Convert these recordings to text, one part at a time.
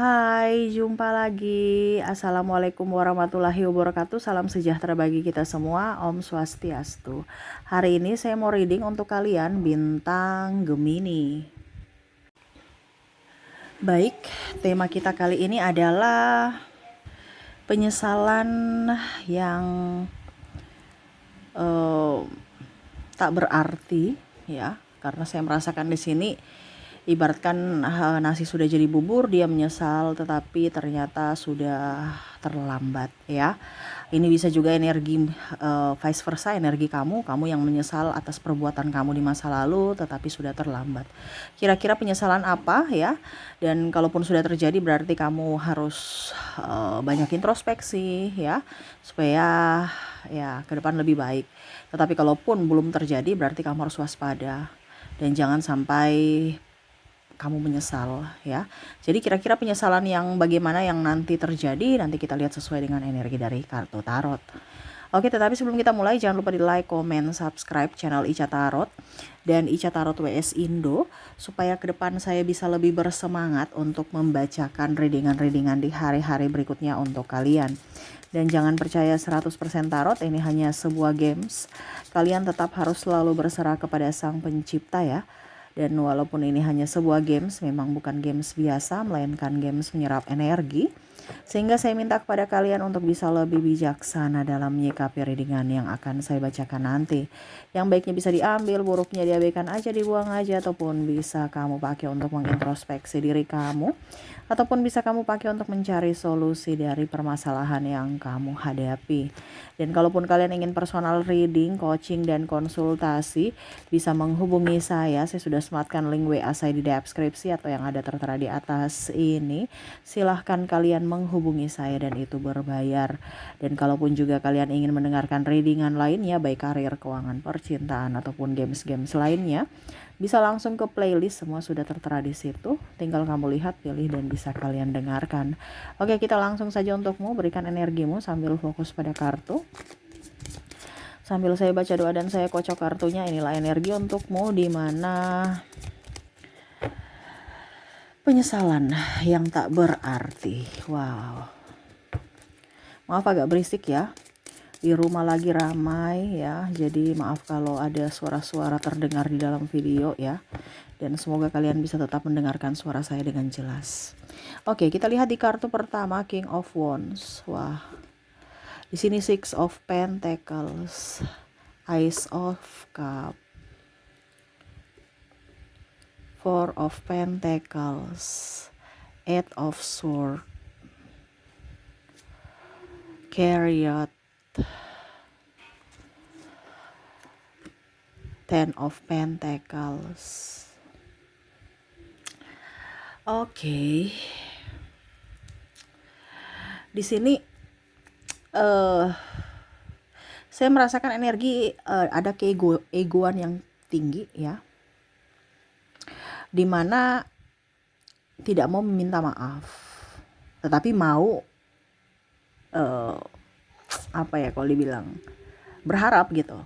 Hai, jumpa lagi. Assalamualaikum warahmatullahi wabarakatuh. Salam sejahtera bagi kita semua. Om Swastiastu. Hari ini saya mau reading untuk kalian bintang Gemini. Baik, tema kita kali ini adalah penyesalan yang tak berarti, ya. Karena saya merasakan di sini ibaratkan nasi sudah jadi bubur, dia menyesal tetapi ternyata sudah terlambat, ya. Ini bisa juga energi vice versa, energi kamu yang menyesal atas perbuatan kamu di masa lalu tetapi sudah terlambat. Kira-kira penyesalan apa, ya? Dan kalaupun sudah terjadi berarti kamu harus banyak introspeksi, ya, supaya ya ke depan lebih baik. Tetapi kalaupun belum terjadi berarti kamu harus waspada dan jangan sampai kamu menyesal, ya. Jadi kira-kira penyesalan yang bagaimana yang nanti terjadi, nanti kita lihat sesuai dengan energi dari kartu tarot. Oke, tetapi sebelum kita mulai jangan lupa di like, komen, subscribe channel Ica Tarot dan Ica Tarot WS Indo supaya ke depan saya bisa lebih bersemangat untuk membacakan readingan-readingan di hari-hari berikutnya untuk kalian. Dan jangan percaya 100% tarot, ini hanya sebuah games. Kalian tetap harus selalu berserah kepada Sang Pencipta, ya. Dan walaupun ini hanya sebuah games, memang bukan games biasa, melainkan games menyerap energi. Sehingga saya minta kepada kalian untuk bisa lebih bijaksana dalam menyikapi readingan yang akan saya bacakan nanti. Yang baiknya bisa diambil, buruknya diabaikan aja, dibuang aja, ataupun bisa kamu pakai untuk mengintrospeksi diri kamu, ataupun bisa kamu pakai untuk mencari solusi dari permasalahan yang kamu hadapi. Dan kalaupun kalian ingin personal reading, coaching, dan konsultasi, bisa menghubungi saya sudah sematkan link WA saya di deskripsi atau yang ada tertera di atas ini. Silahkan kalian menghubungi saya dan itu berbayar. Dan kalaupun juga kalian ingin mendengarkan readingan lainnya, baik karir, keuangan, percintaan, ataupun games-games lainnya, bisa langsung ke playlist, semua sudah tertera di situ. Tinggal kamu lihat, pilih, dan bisa kalian dengarkan. Oke, kita langsung saja untukmu, berikan energimu sambil fokus pada kartu. Sambil saya baca doa dan saya kocok kartunya, inilah energi untukmu di mana penyesalan yang tak berarti. Wow. Maaf agak berisik ya. Di rumah lagi ramai ya. Jadi maaf kalau ada suara-suara terdengar di dalam video ya. Dan semoga kalian bisa tetap mendengarkan suara saya dengan jelas. Oke, kita lihat di kartu pertama, King of Wands. Wah. Di sini Six of Pentacles, Ace of Cups, Four of Pentacles, Eight of Swords, Chariot, Ten of Pentacles. Oke. Di sini saya merasakan energi ada keegoan yang tinggi ya, dimana tidak mau meminta maaf tetapi mau apa ya kalau dibilang berharap gitu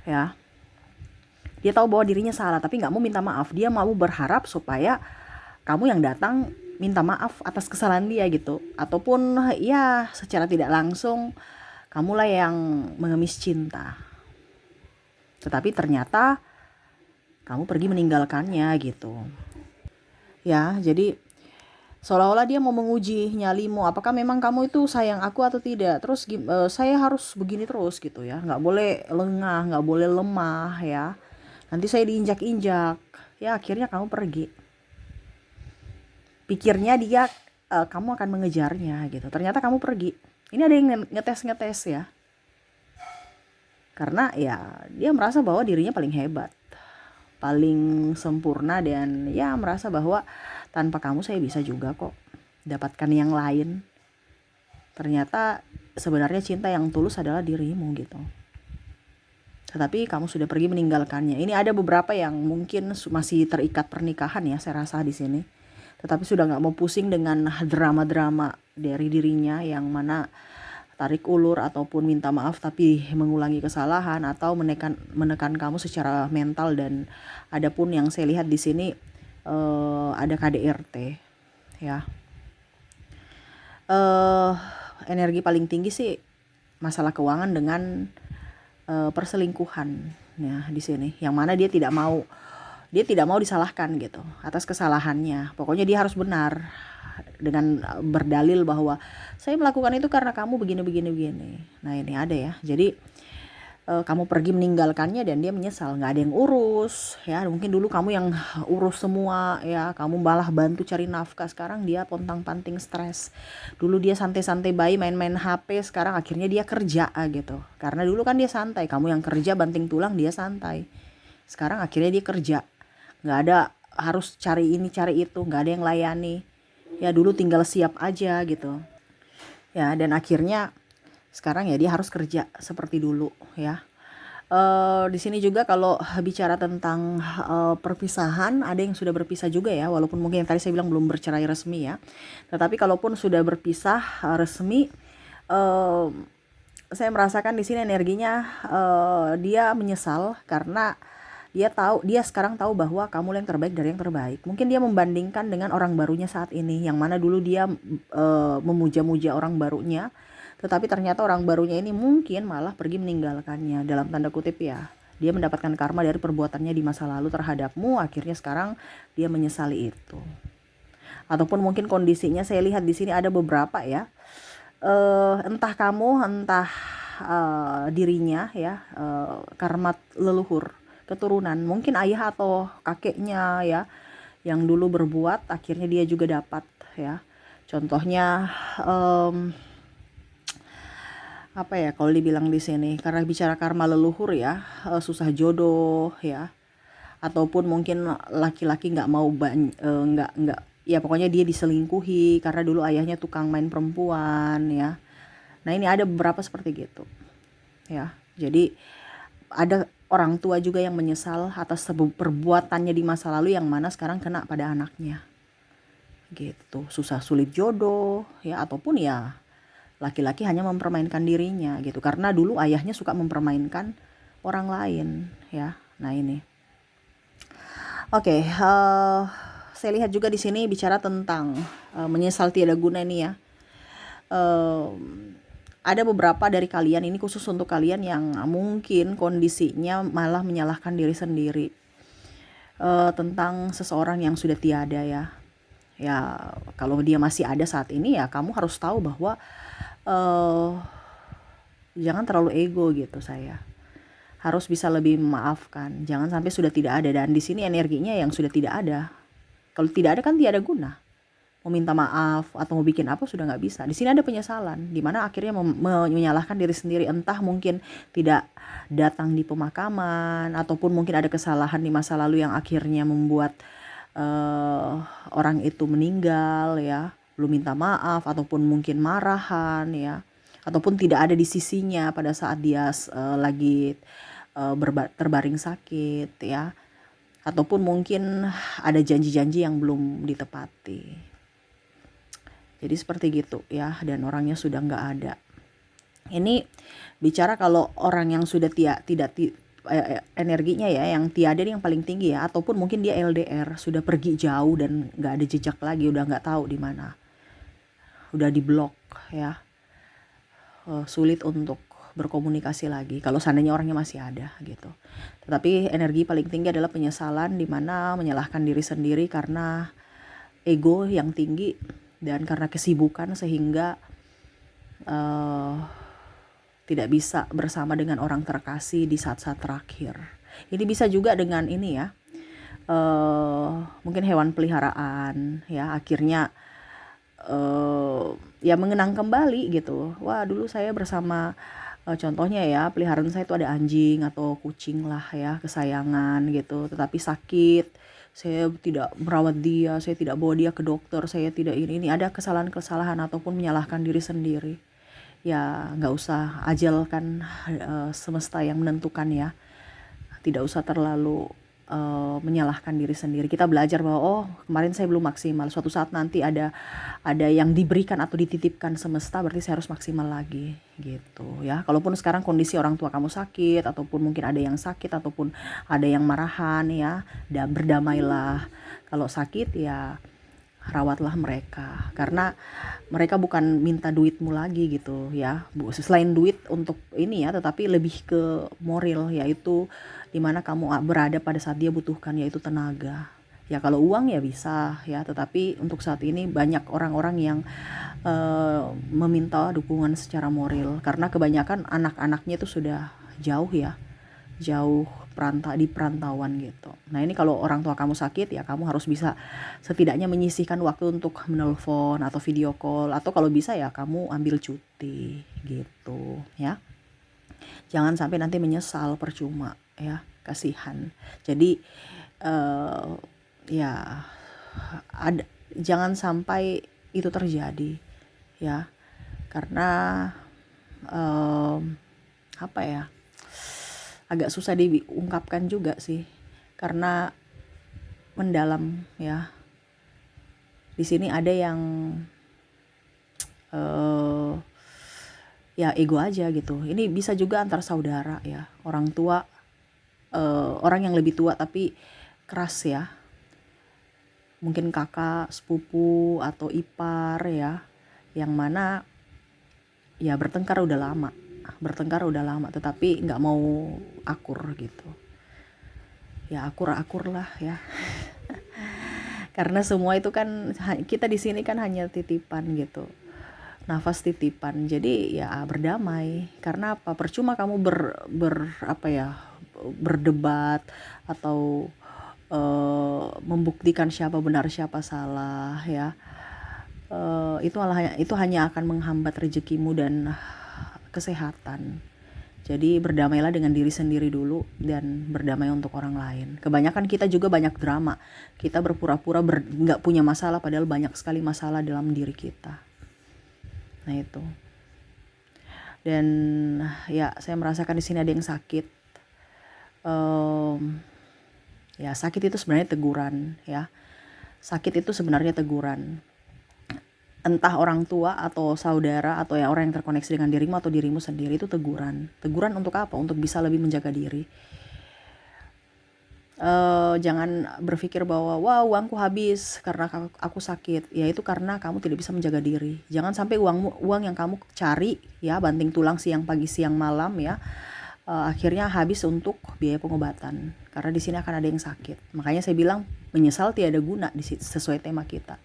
ya. Dia tahu bahwa dirinya salah tapi nggak mau minta maaf, dia mau berharap supaya kamu yang datang minta maaf atas kesalahan dia gitu, ataupun ya secara tidak langsung kamulah yang mengemis cinta. Tetapi ternyata kamu pergi meninggalkannya gitu. Ya, jadi seolah-olah dia mau menguji nyalimu, apakah memang kamu itu sayang aku atau tidak. Terus saya harus begini terus gitu ya. Nggak boleh lengah, nggak boleh lemah ya. Nanti saya diinjak-injak. Ya akhirnya kamu pergi. Pikirnya dia kamu akan mengejarnya gitu. Ternyata kamu pergi. Ini ada yang ngetes ya. Karena ya dia merasa bahwa dirinya paling hebat, paling sempurna, dan ya merasa bahwa tanpa kamu saya bisa juga kok dapatkan yang lain. Ternyata sebenarnya cinta yang tulus adalah dirimu gitu. Tetapi kamu sudah pergi meninggalkannya. Ini ada beberapa yang mungkin masih terikat pernikahan ya, saya rasa di sini. Tetapi sudah nggak mau pusing dengan drama-drama dari dirinya yang mana tarik ulur ataupun minta maaf tapi mengulangi kesalahan atau menekan kamu secara mental. Dan ada pun yang saya lihat di sini ada KDRT ya. eh Energi paling tinggi sih masalah keuangan dengan perselingkuhan ya di sini, yang mana dia tidak mau disalahkan gitu atas kesalahannya. Pokoknya dia harus benar dengan berdalil bahwa saya melakukan itu karena kamu begini begini begini. Nah ini ada ya. Jadi kamu pergi meninggalkannya dan dia menyesal, nggak ada yang urus ya. Mungkin dulu kamu yang urus semua ya, kamu malah bantu cari nafkah, sekarang dia pontang-panting stres. Dulu dia santai-santai bayi main-main HP, sekarang akhirnya dia kerja gitu. Karena dulu kan dia santai, kamu yang kerja banting tulang, dia santai. Sekarang akhirnya dia kerja, nggak ada harus cari ini cari itu, nggak ada yang layani ya. Dulu tinggal siap aja gitu ya, dan akhirnya sekarang ya dia harus kerja seperti dulu ya. Di sini juga kalau bicara tentang perpisahan, ada yang sudah berpisah juga ya, walaupun mungkin yang tadi saya bilang belum bercerai resmi ya. Tetapi kalaupun sudah berpisah resmi, eh, saya merasakan di sini energinya dia menyesal karena dia sekarang tahu bahwa kamu yang terbaik dari yang terbaik. Mungkin dia membandingkan dengan orang barunya saat ini, yang mana dulu dia memuja-muja orang barunya, tetapi ternyata orang barunya ini mungkin malah pergi meninggalkannya, dalam tanda kutip ya. Dia mendapatkan karma dari perbuatannya di masa lalu terhadapmu, akhirnya sekarang dia menyesali itu. Ataupun mungkin kondisinya saya lihat di sini ada beberapa ya. Entah kamu, entah dirinya ya, karma leluhur, keturunan, mungkin ayah atau kakeknya ya, yang dulu berbuat akhirnya dia juga dapat ya. Contohnya apa ya kalau dibilang di sini, karena bicara karma leluhur ya, susah jodoh ya, ataupun mungkin laki-laki nggak ya, pokoknya dia diselingkuhi karena dulu ayahnya tukang main perempuan ya. Nah ini ada beberapa seperti gitu ya. Jadi ada orang tua juga yang menyesal atas perbuatannya di masa lalu, yang mana sekarang kena pada anaknya gitu. Susah sulit jodoh ya, ataupun ya laki-laki hanya mempermainkan dirinya gitu karena dulu ayahnya suka mempermainkan orang lain ya. Nah ini oke, saya lihat juga di sini bicara tentang menyesal tiada guna ini ya. Ada beberapa dari kalian, ini khusus untuk kalian yang mungkin kondisinya malah menyalahkan diri sendiri tentang seseorang yang sudah tiada ya. Ya kalau dia masih ada saat ini ya, kamu harus tahu bahwa jangan terlalu ego gitu. Saya harus bisa lebih memaafkan, jangan sampai sudah tidak ada. Dan di sini energinya yang sudah tidak ada, kalau tidak ada kan tiada guna. Mau minta maaf atau mau bikin apa sudah nggak bisa. Di sini ada penyesalan, dimana akhirnya menyalahkan diri sendiri. Entah mungkin tidak datang di pemakaman, ataupun mungkin ada kesalahan di masa lalu yang akhirnya membuat orang itu meninggal ya, belum minta maaf, ataupun mungkin marahan ya, ataupun tidak ada di sisinya pada saat dia lagi terbaring sakit ya, ataupun mungkin ada janji-janji yang belum ditepati. Jadi seperti gitu ya, dan orangnya sudah nggak ada. Ini bicara kalau orang yang sudah energinya ya, yang tiada yang paling tinggi ya, ataupun mungkin dia LDR, sudah pergi jauh dan nggak ada jejak lagi, udah nggak tahu di mana, udah diblok ya, sulit untuk berkomunikasi lagi kalau seandainya orangnya masih ada gitu. Tetapi energi paling tinggi adalah penyesalan, di mana menyalahkan diri sendiri karena ego yang tinggi dan karena kesibukan sehingga tidak bisa bersama dengan orang terkasih di saat-saat terakhir. Ini bisa juga dengan ini ya, mungkin hewan peliharaan ya, akhirnya ya mengenang kembali gitu. Wah dulu saya bersama contohnya ya, peliharaan saya itu ada anjing atau kucing lah ya, kesayangan gitu, tetapi sakit, saya tidak merawat dia, saya tidak bawa dia ke dokter, saya tidak ini ada kesalahan-kesalahan ataupun menyalahkan diri sendiri. Ya nggak usah, ajal kan semesta yang menentukan ya, tidak usah terlalu menyalahkan diri sendiri. Kita belajar bahwa oh kemarin saya belum maksimal, suatu saat nanti ada yang diberikan atau dititipkan semesta, berarti saya harus maksimal lagi gitu ya. Kalaupun sekarang kondisi orang tua kamu sakit, ataupun mungkin ada yang sakit, ataupun ada yang marahan ya, dan berdamailah. Kalau sakit ya rawatlah mereka, karena mereka bukan minta duitmu lagi gitu ya, selain duit untuk ini ya, tetapi lebih ke moral, yaitu dimana kamu berada pada saat dia butuhkan, yaitu tenaga. Ya kalau uang ya bisa ya, tetapi untuk saat ini banyak orang-orang yang meminta dukungan secara moral, karena kebanyakan anak-anaknya itu sudah jauh ya, jauh di perantauan gitu. Nah ini kalau orang tua kamu sakit ya kamu harus bisa setidaknya menyisihkan waktu untuk menelpon atau video call, atau kalau bisa ya kamu ambil cuti gitu ya. Jangan sampai nanti menyesal percuma ya, kasihan. Jadi ya jangan sampai itu terjadi ya, karena apa ya, agak susah diungkapkan juga sih karena mendalam ya. Di sini ada yang ya ego aja gitu. Ini bisa juga antar saudara ya, orang tua, orang yang lebih tua tapi keras ya, mungkin kakak, sepupu atau ipar ya, yang mana ya bertengkar udah lama tetapi nggak mau akur gitu ya, akur lah ya. Karena semua itu kan kita di sini kan hanya titipan gitu, nafas titipan. Jadi ya berdamai. Karena apa, percuma kamu berdebat atau membuktikan siapa benar siapa salah ya. Itu hanya akan menghambat rezekimu dan kesehatan. Jadi berdamailah dengan diri sendiri dulu dan berdamai untuk orang lain. Kebanyakan kita juga banyak drama. Kita berpura-pura nggak punya masalah padahal banyak sekali masalah dalam diri kita. Nah itu. Dan ya saya merasakan di sini ada yang sakit. Ya sakit itu sebenarnya teguran ya. Sakit itu sebenarnya teguran. Entah orang tua atau saudara atau ya orang yang terkoneksi dengan dirimu atau dirimu sendiri, itu teguran. Teguran untuk apa? Untuk bisa lebih menjaga diri. Jangan berpikir bahwa wah uangku habis karena aku sakit. Ya itu karena kamu tidak bisa menjaga diri. Jangan sampai uang yang kamu cari ya, banting tulang siang pagi siang malam ya, akhirnya habis untuk biaya pengobatan. Karena di sini akan ada yang sakit. Makanya saya bilang menyesal tiada guna sesuai tema kita.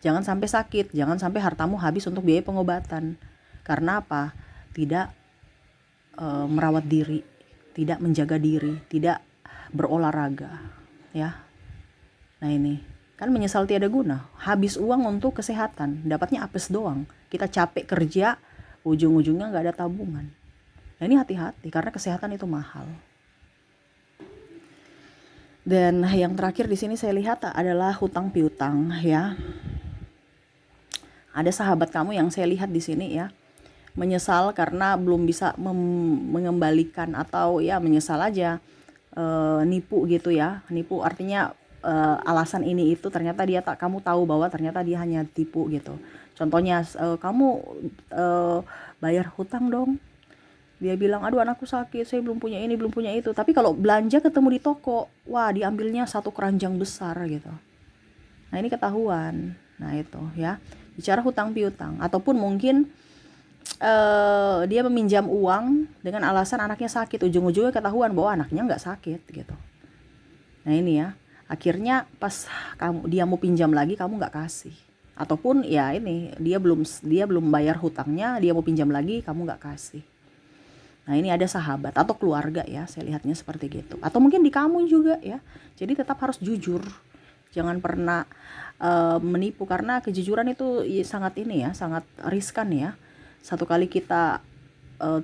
Jangan sampai sakit, jangan sampai hartamu habis untuk biaya pengobatan. Karena apa? Tidak merawat diri, tidak menjaga diri, tidak berolahraga ya. Nah ini kan menyesal tiada guna, habis uang untuk kesehatan, dapatnya apes doang. Kita capek kerja, ujung-ujungnya nggak ada tabungan. Nah ini hati-hati karena kesehatan itu mahal. Dan yang terakhir di sini saya lihat adalah hutang piutang ya. Ada sahabat kamu yang saya lihat di sini ya, menyesal karena belum bisa mengembalikan, atau ya menyesal aja, nipu gitu ya. Nipu artinya alasan ini itu ternyata kamu tahu bahwa ternyata dia hanya tipu gitu. Contohnya kamu bayar hutang dong. Dia bilang, aduh anakku sakit, saya belum punya ini, belum punya itu. Tapi kalau belanja ketemu di toko, wah diambilnya satu keranjang besar gitu. Nah ini ketahuan. Nah itu ya, bicara hutang piutang. Ataupun mungkin dia meminjam uang dengan alasan anaknya sakit, ujung-ujungnya ketahuan bahwa anaknya nggak sakit gitu. Nah ini ya, akhirnya pas dia mau pinjam lagi kamu nggak kasih. Ataupun ya ini dia belum bayar hutangnya, dia mau pinjam lagi kamu nggak kasih. Nah ini ada sahabat atau keluarga ya, saya lihatnya seperti gitu. Atau mungkin di kamu juga ya. Jadi tetap harus jujur, jangan pernah menipu, karena kejujuran itu sangat sangat riskan ya. Satu kali kita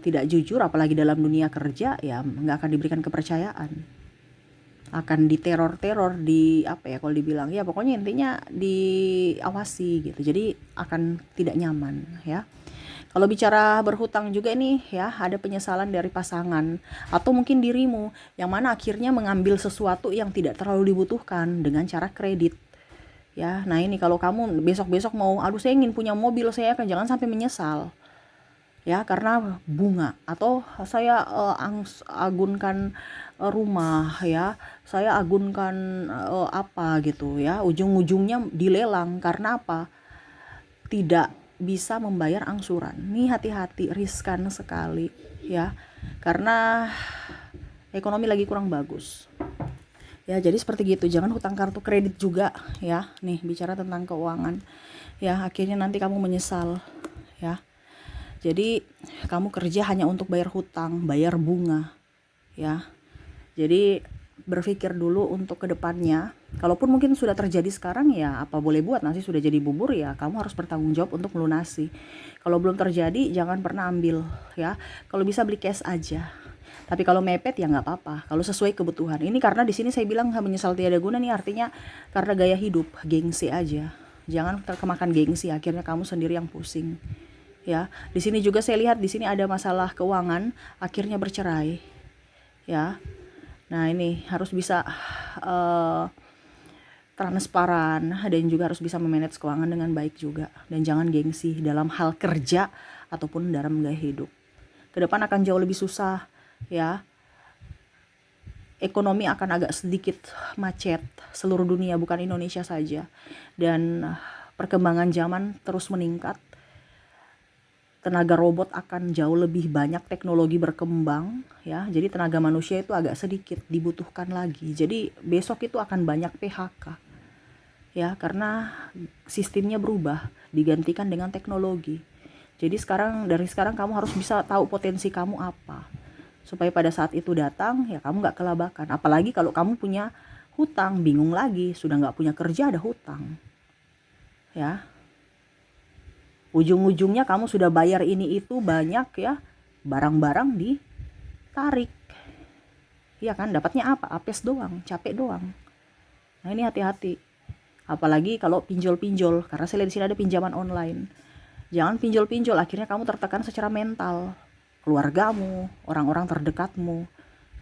tidak jujur, apalagi dalam dunia kerja ya, nggak akan diberikan kepercayaan, akan diteror-teror, kalau dibilang ya pokoknya intinya diawasi gitu. Jadi akan tidak nyaman ya. Kalau bicara berhutang juga nih ya, ada penyesalan dari pasangan atau mungkin dirimu yang mana akhirnya mengambil sesuatu yang tidak terlalu dibutuhkan dengan cara kredit. Ya, nah ini kalau kamu besok-besok mau, aduh saya ingin punya mobil, jangan sampai menyesal. ya, karena bunga, atau saya agunkan rumah ya, saya agunkan apa gitu ya, ujung-ujungnya dilelang karena apa? Tidak bisa membayar angsuran. Nih hati-hati, riskan sekali ya, karena ekonomi lagi kurang bagus. Ya, jadi seperti gitu. Jangan hutang kartu kredit juga ya. Nih, bicara tentang keuangan. Ya, akhirnya nanti kamu menyesal ya. Jadi, kamu kerja hanya untuk bayar hutang, bayar bunga ya. Jadi, berpikir dulu untuk kedepannya. Kalaupun mungkin sudah terjadi sekarang ya, apa boleh buat, nasi sudah jadi bubur ya, kamu harus bertanggung jawab untuk melunasi. Kalau belum terjadi, jangan pernah ambil ya. Kalau bisa beli cash aja. Tapi kalau mepet ya nggak apa-apa. Kalau sesuai kebutuhan. Ini karena di sini saya bilang menyesal tiada guna nih, artinya karena gaya hidup, gengsi aja. Jangan terkemakan gengsi, akhirnya kamu sendiri yang pusing. Ya, di sini juga saya lihat di sini ada masalah keuangan, akhirnya bercerai. Ya. Nah, ini harus bisa transparan dan juga harus bisa memanage keuangan dengan baik juga, dan jangan gengsi dalam hal kerja ataupun dalam gaya hidup. Kedepan akan jauh lebih susah ya, ekonomi akan agak sedikit macet seluruh dunia, bukan Indonesia saja, dan perkembangan zaman terus meningkat, tenaga robot akan jauh lebih banyak, teknologi berkembang ya, jadi tenaga manusia itu agak sedikit dibutuhkan lagi, jadi besok itu akan banyak PHK ya, karena sistemnya berubah, digantikan dengan teknologi. Jadi dari sekarang kamu harus bisa tahu potensi kamu apa, supaya pada saat itu datang ya kamu nggak kelabakan. Apalagi kalau kamu punya hutang, bingung lagi, sudah nggak punya kerja ada hutang ya, ujung-ujungnya kamu sudah bayar ini itu banyak ya, barang-barang ditarik ya kan, dapatnya apa? Apes doang, capek doang. Nah, ini hati-hati, apalagi kalau pinjol-pinjol, karena saya lihat di sini ada pinjaman online. Jangan pinjol-pinjol, akhirnya kamu tertekan secara mental. Keluargamu, orang-orang terdekatmu,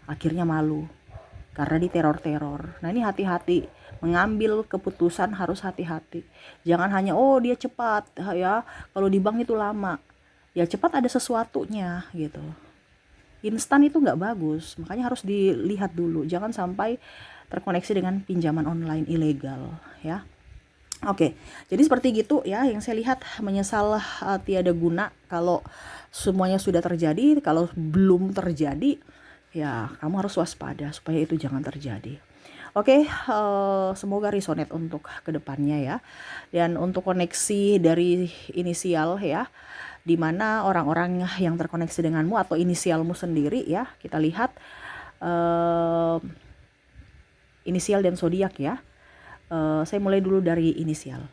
akhirnya malu karena diteror-teror. Nah, ini hati-hati. Mengambil keputusan harus hati-hati. Jangan hanya, oh dia cepat ya, kalau di bank itu lama. Ya cepat ada sesuatunya gitu. Instan itu nggak bagus, makanya harus dilihat dulu. Jangan sampai terkoneksi dengan pinjaman online ilegal ya. Oke, jadi seperti gitu ya yang saya lihat, menyesal tiada guna kalau semuanya sudah terjadi. Kalau belum terjadi ya kamu harus waspada supaya itu jangan terjadi. Oke, semoga resonate untuk kedepannya ya. Dan untuk koneksi dari inisial ya, dimana orang-orang yang terkoneksi denganmu atau inisialmu sendiri ya, kita lihat inisial dan zodiak ya. Saya mulai dulu dari inisial.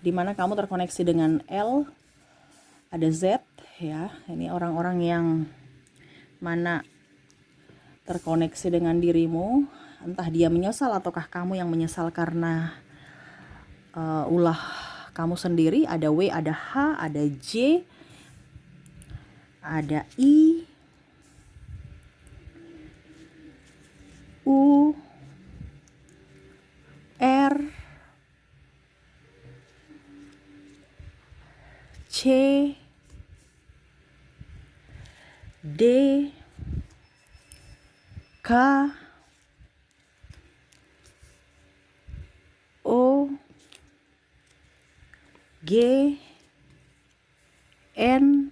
Dimana kamu terkoneksi dengan L, ada Z ya. Ini orang-orang yang mana terkoneksi dengan dirimu, entah dia menyesal ataukah kamu yang menyesal karena ulah kamu sendiri. Ada W, ada H, ada J, ada I, U, R, C, D, K, O, G, N,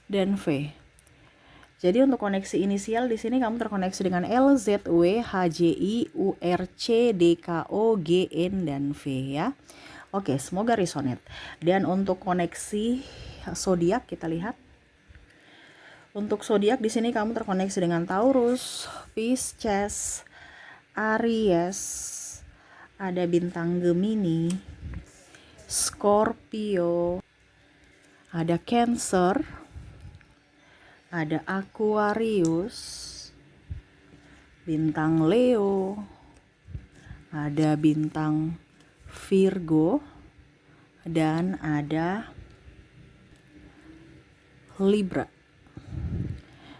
dan V. Jadi untuk koneksi inisial di sini kamu terkoneksi dengan L, Z, W, H, J, I, U, R, C, D, K, O, G, N, dan V ya. Oke, semoga resonate. Dan untuk koneksi zodiak kita lihat. Untuk zodiak di sini kamu terkoneksi dengan Taurus, Pisces, Aries, ada bintang Gemini, Scorpio, ada Cancer, ada Aquarius, bintang Leo, ada bintang Virgo, dan ada Libra.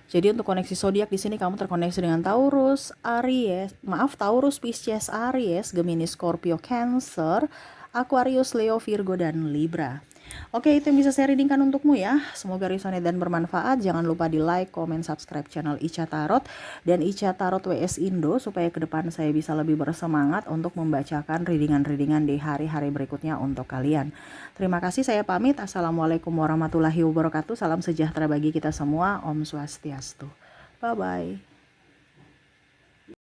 Jadi untuk koneksi zodiak di sini kamu terkoneksi dengan Taurus, Pisces, Aries, Gemini, Scorpio, Cancer, Aquarius, Leo, Virgo, dan Libra. Oke, itu yang bisa saya readingkan untukmu ya. Semoga resonate dan bermanfaat. Jangan lupa di like, comment, subscribe channel Ica Tarot dan Ica Tarot WS Indo supaya ke depan saya bisa lebih bersemangat untuk membacakan readingan-readingan di hari-hari berikutnya untuk kalian. Terima kasih, saya pamit. Assalamualaikum warahmatullahi wabarakatuh. Salam sejahtera bagi kita semua. Om Swastiastu. Bye-bye.